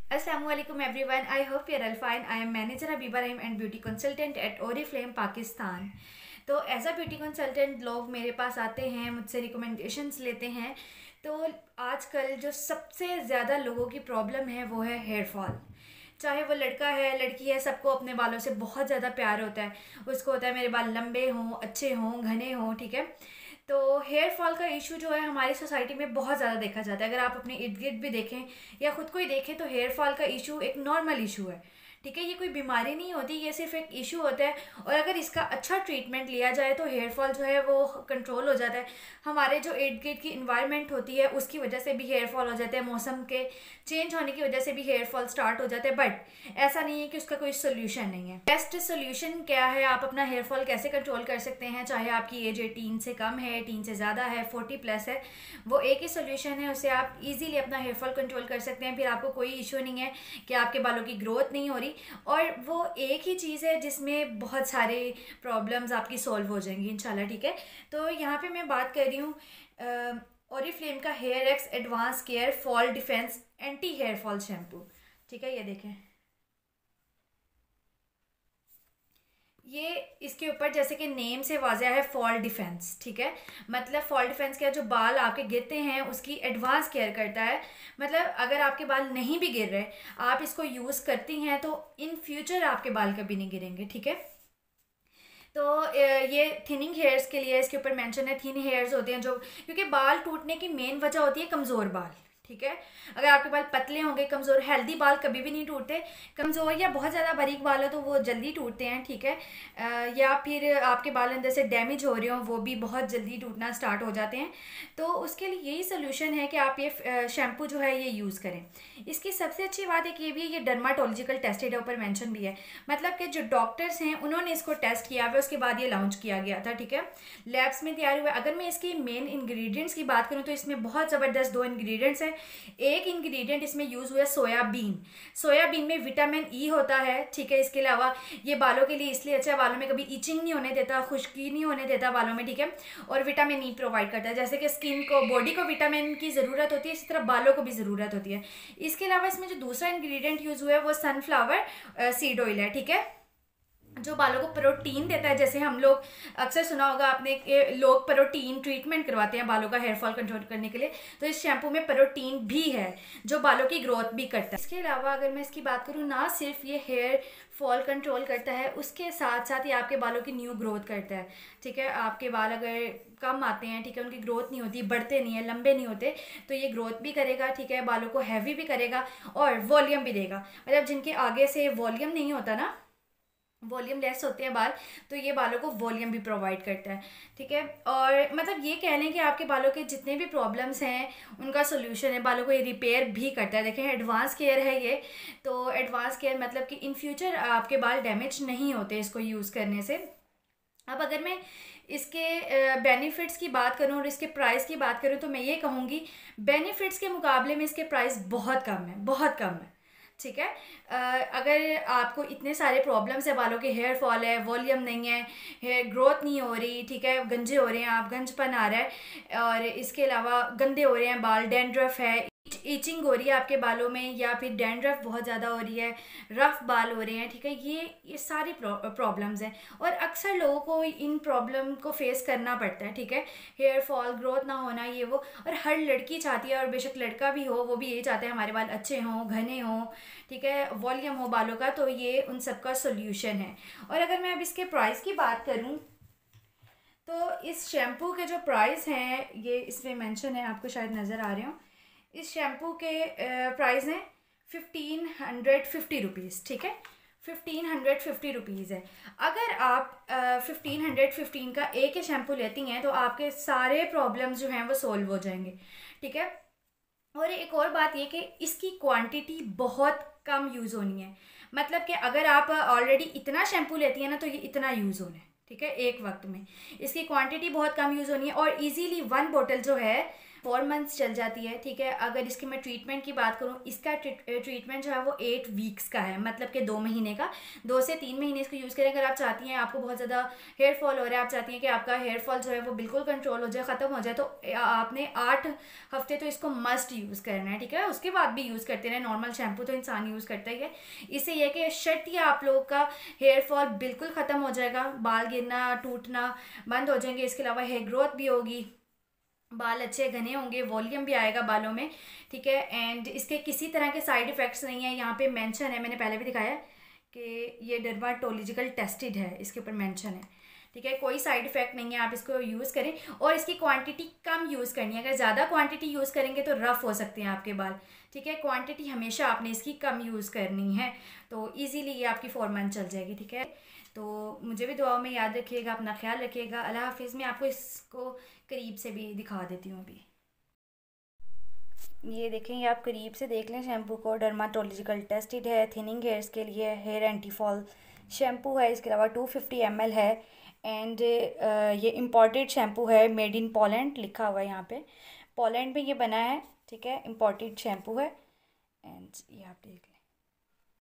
Assalamualaikum everyone. I hope you're all fine. I am manager Habiba Rahim and beauty consultant at Oriflame Pakistan. तो as a beauty consultant लोग मेरे पास आते हैं, मुझसे recommendations लेते हैं। तो आजकल जो सबसे ज़्यादा लोगों की प्रॉब्लम है वो है हेयर फॉल। चाहे वो लड़का है लड़की है, सबको अपने बालों से बहुत ज़्यादा प्यार होता है। उसको होता है मेरे बाल लंबे हों, अच्छे हों, घने हों, ठीक है। तो हेयर फॉल का इशू जो है हमारी सोसाइटी में बहुत ज़्यादा देखा जाता है। अगर आप अपने इर्द गिर्द भी देखें या ख़ुद को ही देखें तो हेयर फॉल का इशू एक नॉर्मल इशू है, ठीक है। ये कोई बीमारी नहीं होती, ये सिर्फ एक इशू होता है। और अगर इसका अच्छा ट्रीटमेंट लिया जाए तो हेयर फॉल जो है वो कंट्रोल हो जाता है। हमारे जो इर्द गिर्द की इन्वायरमेंट होती है उसकी वजह से भी हेयर फॉल हो जाता है, मौसम के चेंज होने की वजह से भी हेयर फॉल स्टार्ट हो जाता है। बट ऐसा नहीं है कि उसका कोई सोल्यूशन नहीं है। बेस्ट सोल्यूशन क्या है, आप अपना हेयर फॉल कैसे कंट्रोल कर सकते हैं, चाहे आपकी एज 18 से कम है, 18 से ज़्यादा है, 40 प्लस है, वो एक ही सोल्यूशन है। उससे आप इजीली अपना हेयर फॉल कंट्रोल कर सकते हैं। फिर आपको कोई इशू नहीं है कि आपके बालों की ग्रोथ नहीं हो रही। और वो एक ही चीज़ है जिसमें बहुत सारे प्रॉब्लम्स आपकी सॉल्व हो जाएंगी इंशाल्लाह, ठीक है। तो यहाँ पे मैं बात कर रही हूँ ओरिफ्लेम का hair X advance care fall defence anti hair fall shampoo, ठीक है। ये देखें, ये इसके ऊपर जैसे कि नेम से वाज़ह है फॉल डिफेंस, ठीक है। मतलब फॉल डिफेंस क्या, जो बाल आपके गिरते हैं उसकी एडवांस केयर करता है। मतलब अगर आपके बाल नहीं भी गिर रहे, आप इसको यूज़ करती हैं तो इन फ्यूचर आपके बाल कभी नहीं गिरेंगे, ठीक है। तो ये थिनिंग हेयर्स के लिए इसके ऊपर मेंशन है। थिन हेयर्स होते हैं जो, क्योंकि बाल टूटने की मेन वजह होती है कमज़ोर बाल, ठीक है। अगर आपके बाल पतले होंगे, कमज़ोर, हेल्दी बाल कभी भी नहीं टूटते। कमज़ोर या बहुत ज़्यादा बारीक बाल हो तो वो जल्दी टूटते हैं, ठीक है। या फिर आपके बाल अंदर से डैमेज हो रहे हो, वो भी बहुत जल्दी टूटना स्टार्ट हो जाते हैं। तो उसके लिए यही सोल्यूशन है कि आप ये शैम्पू जो है ये यूज़ करें। इसकी सबसे अच्छी बात एक ये भी है, ये डर्माटोलॉजिकल टेस्टेड है, ऊपर मेंशन भी है। मतलब कि जो डॉक्टर्स हैं उन्होंने इसको टेस्ट किया हुआ, उसके बाद ये लॉन्च किया गया था, ठीक है। लैब्स में तैयार हुआ। अगर मैं इसकी मेन इंग्रेडिएंट्स की बात करूँ तो इसमें बहुत ज़बरदस्त दो इंग्रेडिएंट्स हैं। एक इंग्रेडिएंट इसमें यूज़ हुआ है सोयाबीन। सोयाबीन में विटामिन ई होता है, ठीक है। इसके अलावा ये बालों के लिए इसलिए अच्छा है, बालों में कभी इचिंग नहीं होने देता, खुश्की नहीं होने देता बालों में, ठीक है। और विटामिन ई प्रोवाइड करता है। जैसे कि स्किन को, बॉडी को विटामिन की ज़रूरत होती है, इसी तरह बालों को भी ज़रूरत होती है। इसके अलावा इसमें जो दूसरा इंग्रेडिएंट यूज़ हुआ है वो सनफ्लावर सीड ऑयल है, ठीक है, जो बालों को प्रोटीन देता है। जैसे हम लोग अक्सर सुना होगा आपने कि लोग प्रोटीन ट्रीटमेंट करवाते हैं बालों का हेयर फॉल कंट्रोल करने के लिए, तो इस शैम्पू में प्रोटीन भी है जो बालों की ग्रोथ भी करता है। इसके अलावा अगर मैं इसकी बात करूँ, ना सिर्फ ये हेयर फॉल कंट्रोल करता है, उसके साथ साथ ये आपके बालों की न्यू ग्रोथ करता है, ठीक है। आपके बाल अगर कम आते हैं, ठीक है, उनकी ग्रोथ नहीं होती, बढ़ते नहीं है, लंबे नहीं होते, तो ये ग्रोथ भी करेगा, ठीक है, बालों को हैवी भी करेगा और वॉल्यूम भी देगा। मतलब जिनके आगे से वॉल्यूम नहीं होता ना, वॉल्यूम लेस होते हैं बाल, तो ये बालों को वॉल्यूम भी प्रोवाइड करता है, ठीक है। और मतलब ये कह लें कि आपके बालों के जितने भी प्रॉब्लम्स हैं उनका सोल्यूशन है। बालों को ये रिपेयर भी करता है। देखें, एडवांस केयर है ये। तो एडवांस केयर मतलब कि इन फ्यूचर आपके बाल डैमेज नहीं होते इसको यूज़ करने से। अब अगर मैं इसके बेनिफिट्स की बात करूं और इसके प्राइस की बात करूं तो मैं ये कहूँगी, बेनिफिट्स के मुकाबले में इसके प्राइस बहुत कम है, बहुत कम है, ठीक है। अगर आपको इतने सारे प्रॉब्लम्स है, बालों के हेयर फॉल है, वॉल्यूम नहीं है, हेयर ग्रोथ नहीं हो रही, ठीक है, गंजे हो रहे हैं, आप गंजपन आ रहा है, और इसके अलावा गंदे हो रहे हैं बाल, डैंड्रफ है, इचिंग हो रही है आपके बालों में, या फिर डैंड्रफ बहुत ज़्यादा हो रही है, रफ बाल हो रहे हैं, ठीक है, ये सारी प्रॉब्लम्स हैं। और अक्सर लोगों को इन प्रॉब्लम को फेस करना पड़ता है, ठीक है। हेयर फॉल, ग्रोथ ना होना, ये वो, और हर लड़की चाहती है, और बेशक लड़का भी हो, वो भी यही चाहते हैं हमारे बाल अच्छे हों, घने हों, ठीक है, वॉल्यूम हो बालों का। तो ये उन सब का सोल्यूशन है। और अगर मैं अब इसके प्राइस की बात करूँ तो इस शैम्पू के जो प्राइस हैं ये इसमें मेंशन है, आपको शायद नज़र आ रहे हो। इस शैम्पू के प्राइस हैं 1550 रुपीज़, ठीक है, 1550 रुपीज़ है। अगर आप 1515 का एक ही शैम्पू लेती हैं तो आपके सारे प्रॉब्लम्स जो हैं वो सोल्व हो जाएंगे, ठीक है। और एक और बात ये कि इसकी क्वांटिटी बहुत कम यूज़ होनी है। मतलब कि अगर आप ऑलरेडी इतना शैम्पू लेती हैं ना तो ये इतना यूज़ होना है, ठीक है, एक वक्त में। इसकी क्वांटिटी बहुत कम यूज़ होनी है और इजीली वन बोतल जो है 4 मंथ्स चल जाती है, ठीक है। अगर इसकी मैं ट्रीटमेंट की बात करूँ, इसका ट्रीटमेंट जो है वो 8 वीक्स का है, मतलब कि 2 महीने का। 2 से 3 महीने इसको यूज़ करें। अगर आप चाहती हैं, आपको बहुत ज़्यादा हेयर फॉल हो रहा है, आप चाहती हैं कि आपका हेयर फॉल जो है वो बिल्कुल कंट्रोल हो जाए, ख़त्म हो जाए, तो आपने 8 हफ्ते तो इसको मस्ट यूज़ करना है, ठीक है। उसके बाद भी यूज़ करते रहे, नॉर्मल शैम्पू तो इंसान यूज़ करता ही है। इससे यह कि शर्त या आप लोग का हेयर फॉल बिल्कुल ख़त्म हो जाएगा, बाल गिरना टूटना बंद हो जाएंगे। इसके अलावा हेयर ग्रोथ भी होगी, बाल अच्छे घने होंगे, वॉल्यूम भी आएगा बालों में, ठीक है। एंड इसके किसी तरह के साइड इफ़ेक्ट्स नहीं है। यहाँ पे मेंशन है, मैंने पहले भी दिखाया है कि ये डर्माटोलॉजिकल टेस्टेड है, इसके ऊपर मेंशन है, ठीक है। कोई साइड इफ़ेक्ट नहीं है, आप इसको यूज़ करें। और इसकी क्वांटिटी कम यूज़ करनी है। अगर ज़्यादा क्वांटिटी यूज़ करेंगे तो रफ़ हो सकते हैं आपके बाल, ठीक है। क्वांटिटी हमेशा आपने इसकी कम यूज़ करनी है, तो इजीली ये आपकी 4 मंथ चल जाएगी, ठीक है। तो मुझे भी दुआओं में याद रखिएगा, अपना ख्याल रखिएगा। अल्लाह हाफिज़। मैं आपको इसको करीब से भी दिखा देती हूँ अभी। ये देखें, ये आप करीब से देख लें शैम्पू को। डर्माटोलॉजिकल टेस्टेड है, थिनिंग हेयर्स के लिए, हेयर एंटी फॉल शैम्पू है। इसके अलावा 250 ml है। एंड ये इम्पॉर्टेड शैम्पू है, मेड इन पोलैंड लिखा हुआ है यहाँ पे। पोलैंड में ये बना है, ठीक है। इम्पॉर्टेड शैम्पू है। एंड ये आप देख लें।